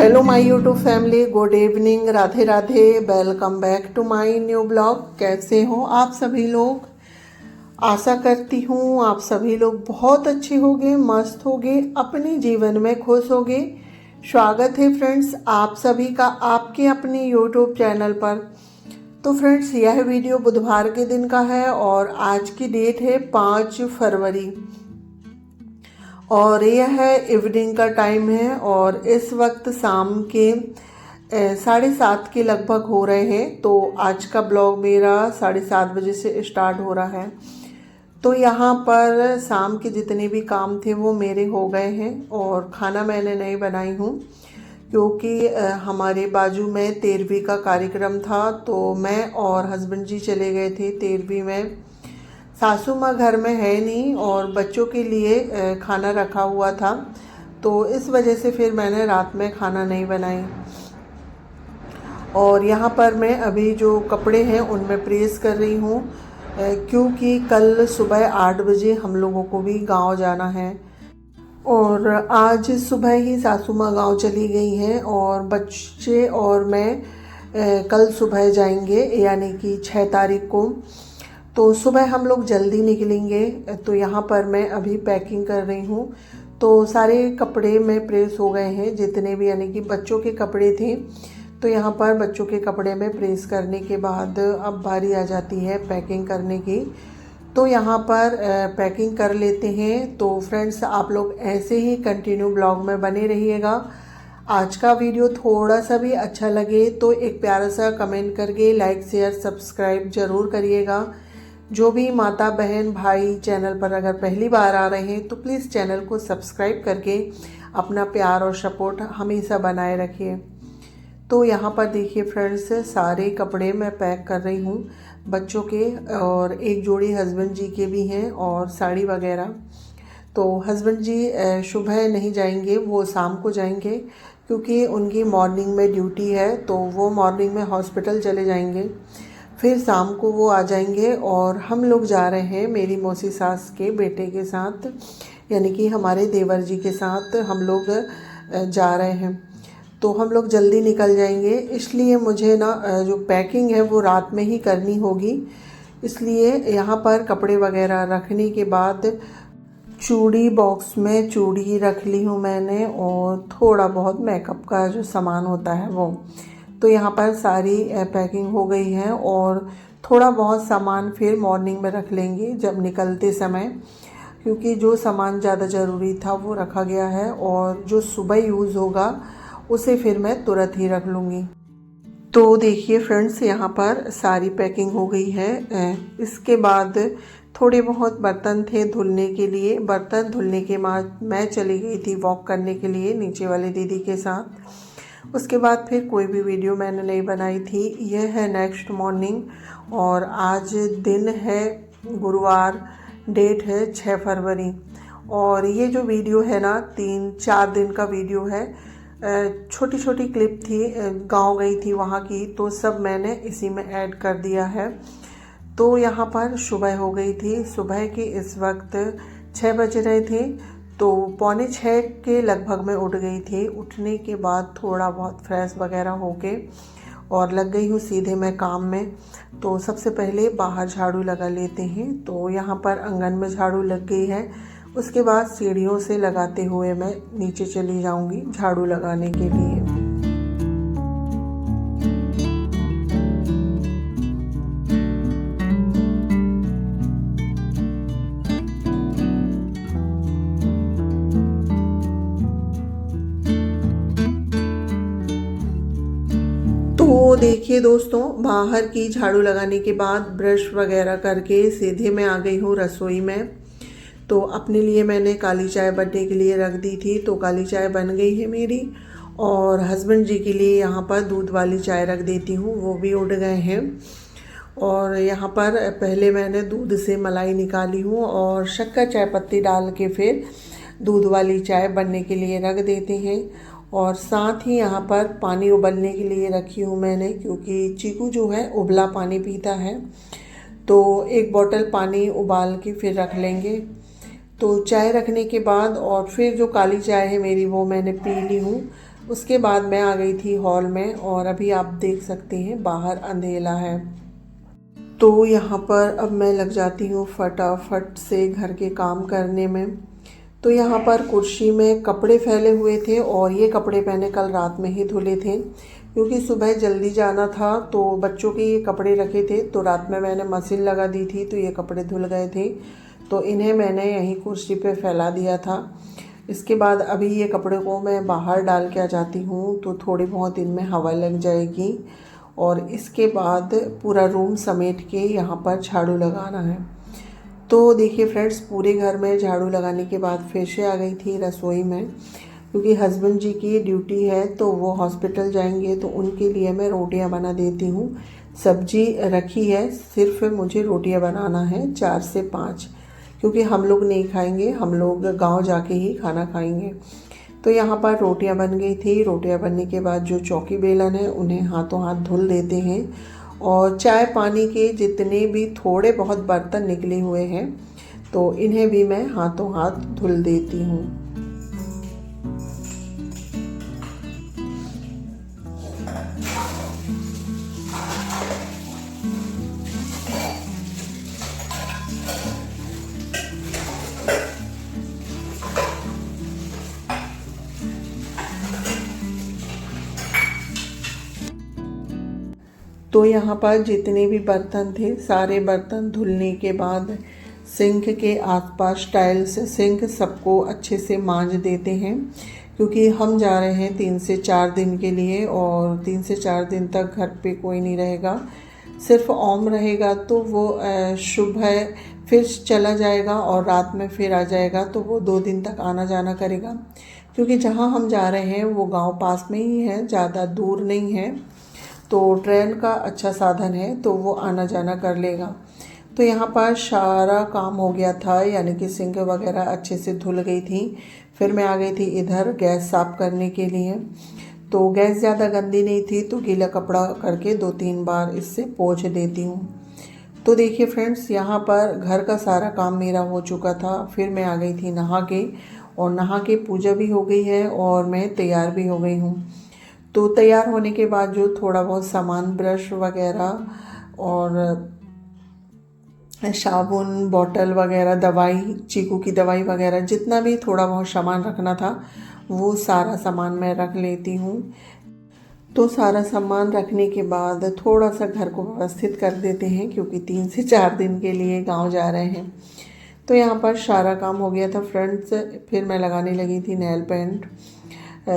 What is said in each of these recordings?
Hello my YouTube family, good evening, Radhe Radhe. Welcome back to my new blog. कैसे हो आप सभी लोग? आशा करती हूँ आप सभी लोग बहुत अच्छे होंगे, मस्त होंगे, अपने जीवन में खुश होंगे। स्वागत है फ्रेंड्स आप सभी का आपके अपने यूट्यूब चैनल पर। तो फ्रेंड्स यह वीडियो बुधवार के दिन का है और आज की डेट है 5 फरवरी और यह है इवनिंग का टाइम है और इस वक्त शाम के 7:30 के लगभग हो रहे हैं। तो आज का ब्लॉग मेरा 7:30 बजे से स्टार्ट हो रहा है। तो यहाँ पर शाम के जितने भी काम थे वो मेरे हो गए हैं और खाना मैंने नहीं बनाई हूँ क्योंकि हमारे बाजू में 13वीं का कार्यक्रम था। तो मैं और हस्बैंड जी चले गए थे 13वीं में। सासू माँ घर में है नहीं और बच्चों के लिए खाना रखा हुआ था, तो इस वजह से फिर मैंने रात में खाना नहीं बनाई। और यहाँ पर मैं अभी जो कपड़े हैं उनमें प्रेस कर रही हूँ क्योंकि कल सुबह 8 बजे हम लोगों को भी गांव जाना है और आज सुबह ही सासू माँ गाँव चली गई हैं और बच्चे और मैं कल सुबह जाएंगे यानी कि 6 तारीख को। तो सुबह हम लोग जल्दी निकलेंगे। तो यहाँ पर मैं अभी पैकिंग कर रही हूँ। तो सारे कपड़े में प्रेस हो गए हैं जितने भी, यानी कि बच्चों के कपड़े थे। तो यहाँ पर बच्चों के कपड़े में प्रेस करने के बाद अब बारी आ जाती है पैकिंग करने की। तो यहाँ पर पैकिंग कर लेते हैं। तो फ्रेंड्स आप लोग ऐसे ही कंटिन्यू ब्लॉग में बने रहिएगा। आज का वीडियो थोड़ा सा भी अच्छा लगे तो एक प्यारा सा कमेंट करके लाइक शेयर सब्सक्राइब ज़रूर करिएगा। जो भी माता बहन भाई चैनल पर अगर पहली बार आ रहे हैं तो प्लीज़ चैनल को सब्सक्राइब करके अपना प्यार और सपोर्ट हमेशा बनाए रखिए। तो यहाँ पर देखिए फ्रेंड्स सारे कपड़े मैं पैक कर रही हूँ बच्चों के और एक जोड़ी हस्बैंड जी के भी हैं और साड़ी वगैरह। तो हस्बैंड जी सुबह नहीं जाएंगे, वो शाम को जाएंगे क्योंकि उनकी मॉर्निंग में ड्यूटी है। तो वो मॉर्निंग में हॉस्पिटल चले जाएंगे, फिर शाम को वो आ जाएंगे और हम लोग जा रहे हैं मेरी मौसी सास के बेटे के साथ, यानी कि हमारे देवर जी के साथ हम लोग जा रहे हैं। तो हम लोग जल्दी निकल जाएंगे, इसलिए मुझे ना जो पैकिंग है वो रात में ही करनी होगी। इसलिए यहाँ पर कपड़े वगैरह रखने के बाद चूड़ी बॉक्स में चूड़ी रख ली हूँ मैंने और थोड़ा बहुत मेकअप का जो सामान होता है वो। तो यहाँ पर सारी पैकिंग हो गई है और थोड़ा बहुत सामान फिर मॉर्निंग में रख लेंगे जब निकलते समय, क्योंकि जो सामान ज़्यादा ज़रूरी था वो रखा गया है और जो सुबह यूज़ होगा उसे फिर मैं तुरंत ही रख लूँगी। तो देखिए फ्रेंड्स यहाँ पर सारी पैकिंग हो गई है। इसके बाद थोड़े बहुत बर्तन थे धुलने के लिए। बर्तन धुलने के बाद मैं चली गई थी वॉक करने के लिए नीचे वाले दीदी के साथ। उसके बाद फिर कोई भी वीडियो मैंने नहीं बनाई थी। यह है नेक्स्ट मॉर्निंग और आज दिन है गुरुवार, डेट है 6 फरवरी। और ये जो वीडियो है ना 3-4 दिन का वीडियो है। छोटी छोटी क्लिप थी, गांव गई थी वहाँ की, तो सब मैंने इसी में ऐड कर दिया है। तो यहाँ पर सुबह हो गई थी, सुबह के इस वक्त 6 बज रहे थे। तो 5:45 के लगभग में उठ गई थी। उठने के बाद थोड़ा बहुत फ्रेश वगैरह होके और लग गई हूँ सीधे मैं काम में। तो सबसे पहले बाहर झाड़ू लगा लेते हैं। तो यहाँ पर आंगन में झाड़ू लग गई है, उसके बाद सीढ़ियों से लगाते हुए मैं नीचे चली जाऊँगी झाड़ू लगाने के लिए। तो देखिए दोस्तों, बाहर की झाड़ू लगाने के बाद ब्रश वगैरह करके सीधे मैं आ गई हूँ रसोई में। तो अपने लिए मैंने काली चाय बनने के लिए रख दी थी, तो काली चाय बन गई है मेरी। और हस्बैंड जी के लिए यहाँ पर दूध वाली चाय रख देती हूँ, वो भी उठ गए हैं। और यहाँ पर पहले मैंने दूध से मलाई निकाली हूँ और शक्कर चाय पत्ती डाल के फिर दूध वाली चाय बनने के लिए रख देते हैं। और साथ ही यहाँ पर पानी उबलने के लिए रखी हूँ मैंने, क्योंकि चीकू जो है उबला पानी पीता है। तो 1 बॉटल पानी उबाल के फिर रख लेंगे। तो चाय रखने के बाद और फिर जो काली चाय है मेरी वो मैंने पी ली हूँ। उसके बाद मैं आ गई थी हॉल में और अभी आप देख सकते हैं बाहर अंधेला है। तो यहाँ पर अब मैं लग जाती हूँ फटाफट से घर के काम करने में। तो यहाँ पर कुर्सी में कपड़े फैले हुए थे और ये कपड़े मैंने कल रात में ही धुले थे क्योंकि सुबह जल्दी जाना था। तो बच्चों के ये कपड़े रखे थे तो रात में मैंने मशीन लगा दी थी तो ये कपड़े धुल गए थे, तो इन्हें मैंने यहीं कुर्सी पे फैला दिया था। इसके बाद अभी ये कपड़े को मैं बाहर डाल के आ जाती हूँ तो थोड़ी बहुत इनमें हवा लग जाएगी और इसके बाद पूरा रूम समेट के यहाँ पर झाड़ू लगाना है। तो देखिए फ्रेंड्स, पूरे घर में झाड़ू लगाने के बाद फिर से आ गई थी रसोई में क्योंकि हस्बैंड जी की ड्यूटी है तो वो हॉस्पिटल जाएंगे, तो उनके लिए मैं रोटियां बना देती हूँ। सब्जी रखी है, सिर्फ मुझे रोटियां बनाना है 4 से 5 क्योंकि हम लोग नहीं खाएंगे, हम लोग गांव जाके ही खाना खाएंगे। तो यहाँ पर रोटियां बन गई थी। रोटियां बनने के बाद जो चौकी बेलन है उन्हें हाथों हाथ धुल देते हैं और चाय पानी के जितने भी थोड़े बहुत बर्तन निकले हुए हैं तो इन्हें भी मैं हाथों हाथ धुल देती हूँ। तो यहाँ पर जितने भी बर्तन थे सारे बर्तन धुलने के बाद सिंक के आसपास टाइल्स सिंक सबको अच्छे से मांज देते हैं क्योंकि हम जा रहे हैं 3 से 4 दिन के लिए और 3 से 4 दिन तक घर पे कोई नहीं रहेगा, सिर्फ ओम रहेगा। तो वो सुबह फिर चला जाएगा और रात में फिर आ जाएगा, तो वो 2 दिन तक आना जाना करेगा क्योंकि जहाँ हम जा रहे हैं वो गांव पास में ही है, ज़्यादा दूर नहीं है, तो ट्रेन का अच्छा साधन है तो वो आना जाना कर लेगा। तो यहाँ पर सारा काम हो गया था, यानी कि सिंक वगैरह अच्छे से धुल गई थी। फिर मैं आ गई थी इधर गैस साफ़ करने के लिए। तो गैस ज़्यादा गंदी नहीं थी तो गीला कपड़ा करके 2-3 बार इससे पोंछ देती हूँ। तो देखिए फ्रेंड्स, यहाँ पर घर का सारा काम मेरा हो चुका था। फिर मैं आ गई थी नहा के, और नहा के पूजा भी हो गई है और मैं तैयार भी हो गई हूँ। तो तैयार होने के बाद जो थोड़ा बहुत सामान, ब्रश वगैरह और साबुन, बॉटल वगैरह, दवाई, चीकू की दवाई वगैरह, जितना भी थोड़ा बहुत सामान रखना था वो सारा सामान मैं रख लेती हूँ। तो सारा सामान रखने के बाद थोड़ा सा घर को व्यवस्थित कर देते हैं क्योंकि 3 से 4 दिन के लिए गांव जा रहे हैं। तो यहाँ पर सारा काम हो गया था फ्रेंड्स। फिर मैं लगाने लगी थी नेल पेंट।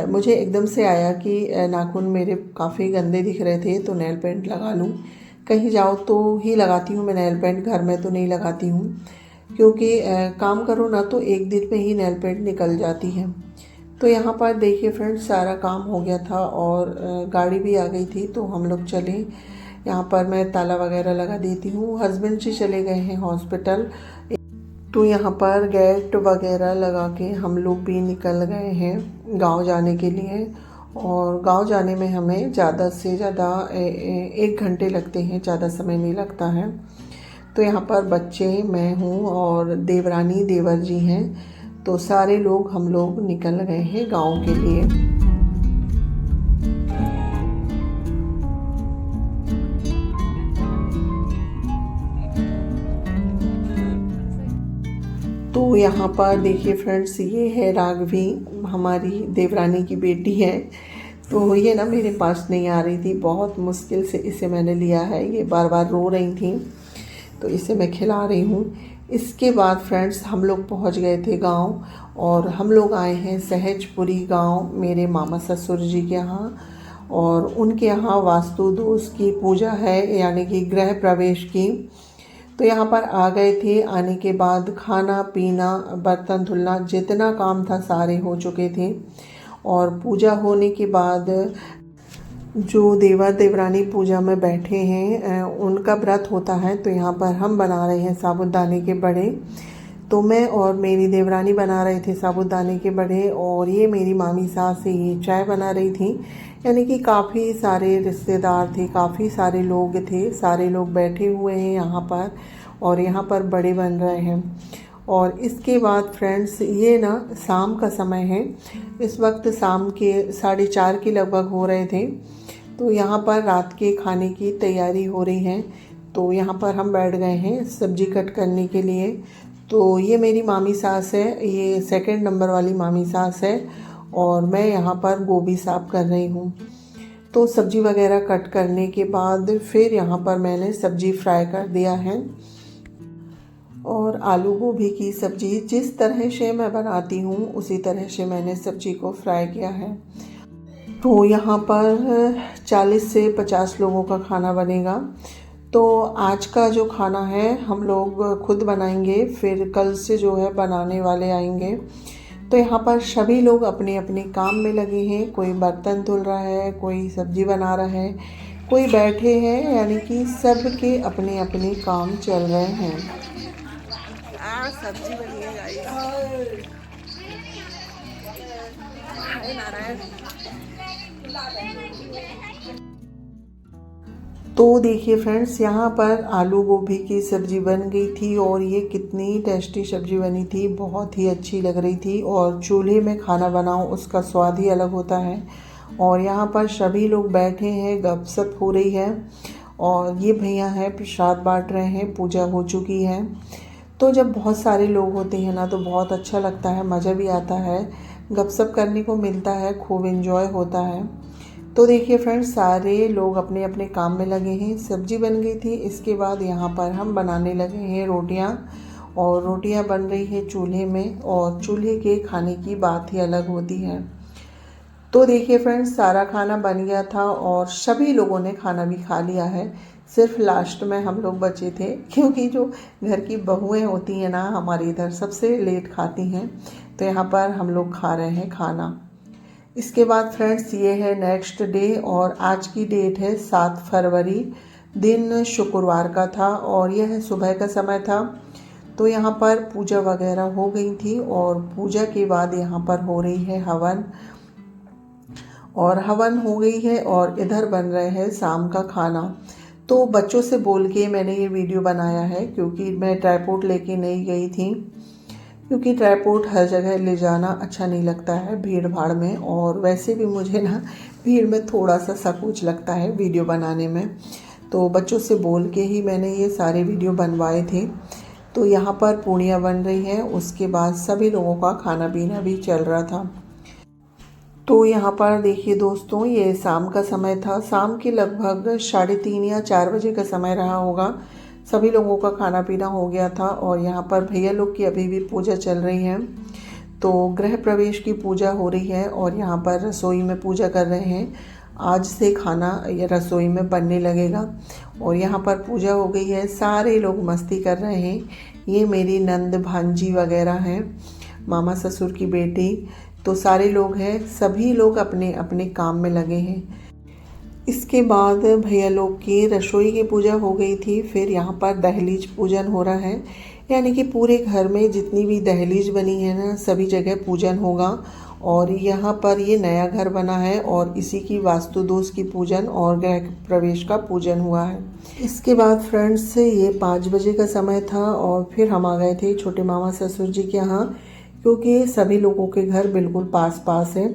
मुझे एकदम से आया कि नाखून मेरे काफ़ी गंदे दिख रहे थे तो नेल पेंट लगा लूँ। कहीं जाओ तो ही लगाती हूँ मैं नेल पेंट, घर में तो नहीं लगाती हूँ क्योंकि काम करो ना तो एक दिन में ही नेल पेंट निकल जाती है। तो यहाँ पर देखिए फ्रेंड्स, सारा काम हो गया था और गाड़ी भी आ गई थी तो हम लोग चले। यहाँ पर मैं ताला वगैरह लगा देती हूँ। हस्बैंड जी चले गए हैं हॉस्पिटल, तो यहाँ पर गेट वगैरह लगा के हम लोग भी निकल गए हैं गांव जाने के लिए। और गांव जाने में हमें ज़्यादा से ज़्यादा 1 घंटे लगते हैं, ज़्यादा समय नहीं लगता है। तो यहाँ पर बच्चे, मैं हूँ और देवरानी देवर जी हैं, तो सारे लोग हम लोग निकल गए हैं गांव के लिए। तो यहाँ पर देखिए फ्रेंड्स, ये है राघवी, हमारी देवरानी की बेटी है। तो ये ना मेरे पास नहीं आ रही थी, बहुत मुश्किल से इसे मैंने लिया है। ये बार बार रो रही थी तो इसे मैं खिला रही हूँ। इसके बाद फ्रेंड्स हम लोग पहुँच गए थे गांव और हम लोग आए हैं सहजपुरी गांव मेरे मामा ससुर जी के यहाँ। और उनके यहाँ वास्तु दोष की पूजा है, यानी कि गृह प्रवेश की। तो यहाँ पर आ गए थे। आने के बाद खाना पीना, बर्तन धुलना, जितना काम था सारे हो चुके थे। और पूजा होने के बाद जो देवर देवरानी पूजा में बैठे हैं उनका व्रत होता है, तो यहाँ पर हम बना रहे हैं साबूदाने के बड़े। तो मैं और मेरी देवरानी बना रहे थे साबूदाने के बड़े और ये मेरी मामी सास से ये चाय बना रही थी। यानी कि काफ़ी सारे रिश्तेदार थे, काफ़ी सारे लोग थे, सारे लोग बैठे हुए हैं यहाँ पर और यहाँ पर बड़े बन रहे हैं। और इसके बाद फ्रेंड्स ये ना शाम का समय है, इस वक्त शाम के 4:30 के लगभग हो रहे थे। तो यहाँ पर रात के खाने की तैयारी हो रही है। तो यहाँ पर हम बैठ गए हैं सब्जी कट करने के लिए। तो ये मेरी मामी सास है, ये सेकंड नंबर वाली मामी सास है, और मैं यहाँ पर गोभी साफ कर रही हूँ। तो सब्जी वगैरह कट करने के बाद फिर यहाँ पर मैंने सब्जी फ्राई कर दिया है। और आलू गोभी की सब्ज़ी जिस तरह से मैं बनाती हूँ उसी तरह से मैंने सब्ज़ी को फ्राई किया है। तो यहाँ पर 40 से 50 लोगों का खाना बनेगा। तो आज का जो खाना है हम लोग खुद बनाएंगे, फिर कल से जो है बनाने वाले आएंगे। तो यहाँ पर सभी लोग अपने अपने काम में लगे हैं, कोई बर्तन धुल रहा है, कोई सब्जी बना रहा है, कोई बैठे हैं, यानी कि सबके अपने अपने काम चल रहे हैं। सब्जी बनी है गाइस। तो देखिए फ्रेंड्स, यहाँ पर आलू गोभी की सब्ज़ी बन गई थी और ये कितनी टेस्टी सब्ज़ी बनी थी, बहुत ही अच्छी लग रही थी। और चूल्हे में खाना बनाओ उसका स्वाद ही अलग होता है। और यहाँ पर सभी लोग बैठे हैं, गपशप हो रही है। और ये भैया हैं प्रसाद बांट रहे हैं, पूजा हो चुकी है। तो जब बहुत सारे लोग होते हैं ना तो बहुत अच्छा लगता है, मज़ा भी आता है, गपशप करने को मिलता है, खूब एंजॉय होता है। तो देखिए फ्रेंड्स, सारे लोग अपने अपने काम में लगे हैं। सब्जी बन गई थी, इसके बाद यहाँ पर हम बनाने लगे हैं रोटियाँ। और रोटियाँ बन रही है चूल्हे में, और चूल्हे के खाने की बात ही अलग होती है। तो देखिए फ्रेंड्स, सारा खाना बन गया था और सभी लोगों ने खाना भी खा लिया है। सिर्फ लास्ट में हम लोग बचे थे, क्योंकि जो घर की बहुएं होती हैं ना हमारे इधर सबसे लेट खाती हैं। तो यहाँ पर हम लोग खा रहे हैं खाना। इसके बाद फ्रेंड्स ये है नेक्स्ट डे, और आज की डेट है 7 फरवरी, दिन शुक्रवार का था और यह सुबह का समय था। तो यहाँ पर पूजा वगैरह हो गई थी और पूजा के बाद यहाँ पर हो रही है हवन, और हवन हो गई है और इधर बन रहे हैं शाम का खाना। तो बच्चों से बोल के मैंने ये वीडियो बनाया है, क्योंकि मैं ट्राइपॉड लेके नहीं गई थी, क्योंकि ट्राइपॉड हर जगह ले जाना अच्छा नहीं लगता है भीड़ भाड़ में। और वैसे भी मुझे ना भीड़ में थोड़ा सा संकोच लगता है वीडियो बनाने में। तो बच्चों से बोल के ही मैंने ये सारे वीडियो बनवाए थे। तो यहाँ पर पूड़ियाँ बन रही हैं, उसके बाद सभी लोगों का खाना पीना भी चल रहा था। तो यहाँ पर देखिए दोस्तों, ये शाम का समय था, शाम के लगभग 3:30 या 4 बजे का समय रहा होगा। सभी लोगों का खाना पीना हो गया था और यहाँ पर भैया लोग की अभी भी पूजा चल रही है। तो गृह प्रवेश की पूजा हो रही है और यहाँ पर रसोई में पूजा कर रहे हैं। आज से खाना ये रसोई में बनने लगेगा और यहाँ पर पूजा हो गई है, सारे लोग मस्ती कर रहे हैं। ये मेरी नंद भांजी वगैरह हैं, मामा ससुर की बेटी, तो सारे लोग हैं, सभी लोग अपने अपने काम में लगे हैं। इसके बाद भैया लोग की रसोई की पूजा हो गई थी। फिर यहाँ पर दहलीज पूजन हो रहा है, यानी कि पूरे घर में जितनी भी दहलीज बनी है ना सभी जगह पूजन होगा। और यहाँ पर ये नया घर बना है और इसी की वास्तु दोष की पूजन और गृह प्रवेश का पूजन हुआ है। इसके बाद फ्रेंड्स ये 5 बजे का समय था और फिर हम आ गए थे छोटे मामा ससुर जी के यहाँ, क्योंकि सभी लोगों के घर बिल्कुल पास पास है।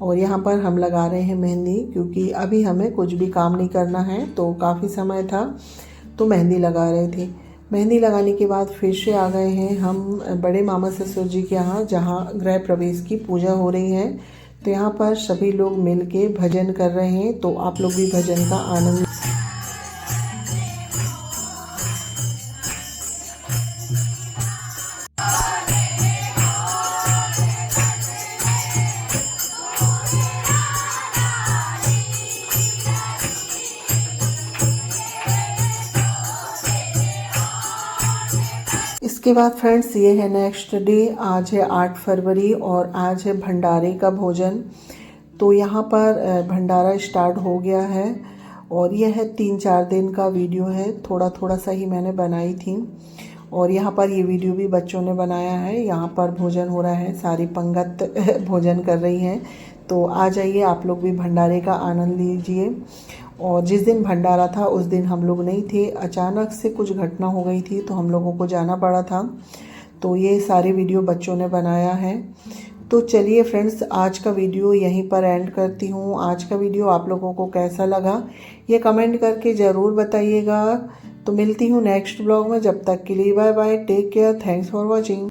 और यहाँ पर हम लगा रहे हैं मेहंदी, क्योंकि अभी हमें कुछ भी काम नहीं करना है, तो काफ़ी समय था तो मेहंदी लगा रहे थे। मेहंदी लगाने के बाद फिर से आ गए हैं हम बड़े मामा ससुर जी के यहाँ, जहाँ गृह प्रवेश की पूजा हो रही है। तो यहाँ पर सभी लोग मिल के भजन कर रहे हैं, तो आप लोग भी भजन का आनंद। इसके बाद फ्रेंड्स ये है नेक्स्ट डे, आज है 8 फरवरी और आज है भंडारे का भोजन। तो यहाँ पर भंडारा स्टार्ट हो गया है और यह है 3-4 दिन का वीडियो है, थोड़ा थोड़ा सा ही मैंने बनाई थी। और यहाँ पर ये वीडियो भी बच्चों ने बनाया है। यहाँ पर भोजन हो रहा है, सारी पंगत भोजन कर रही हैं। तो आ जाइए आप लोग भी भंडारे का आनंद लीजिए। और जिस दिन भंडारा था उस दिन हम लोग नहीं थे, अचानक से कुछ घटना हो गई थी तो हम लोगों को जाना पड़ा था। तो ये सारे वीडियो बच्चों ने बनाया है। तो चलिए फ्रेंड्स, आज का वीडियो यहीं पर एंड करती हूँ। आज का वीडियो आप लोगों को कैसा लगा ये कमेंट करके ज़रूर बताइएगा। तो मिलती हूँ नेक्स्ट ब्लॉग में, जब तक के लिए bye bye, take care, thanks for watching.